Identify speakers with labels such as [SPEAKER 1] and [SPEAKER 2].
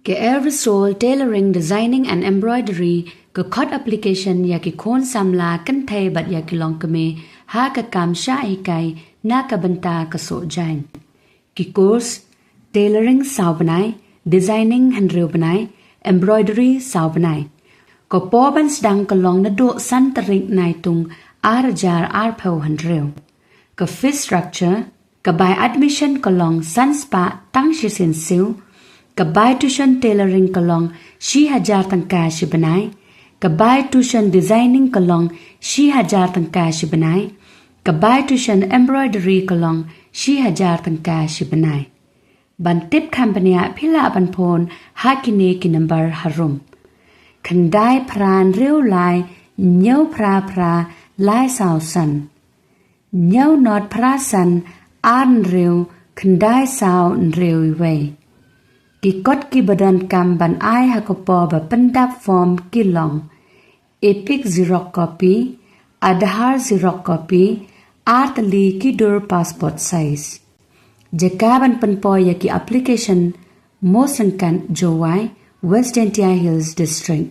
[SPEAKER 1] Ke every soul tailoring, designing and embroidery ke code application ya ki khon samla kynthei bat ya ki longkmie ha ka kam sha ikai na ka banta ka so jain. Ki course tailoring sao banai, designing handreu banai, embroidery sao banai. Ko poban sedang ka long na do san taring nai tung arjar arpau handreu. Ka fee structure ka by admission ka long san spa tang shi sin siu. Ka by tuition tailoring ka long shi hajar tangka shi banai. Ka by tuition designing ka long shi hajar tangka shi banai. Ka by tuition embroidery ka long shi hajar tangka shi banai. Ban tip company pila ban pon ha kine ki number harum. Kandai pran reu lai nyau pra lai sao san. Nyau not pra san an reu kandai sao reu way. Ki kot ki badan kam ban ai hakopo ba pendap form ki long. Epic Xerox copy, Aadhaar Xerox copy, Artali ki dur passport size. Jaka ban penpo ya ki application Moosalyngkat Jowai, West Jaintia Hills District.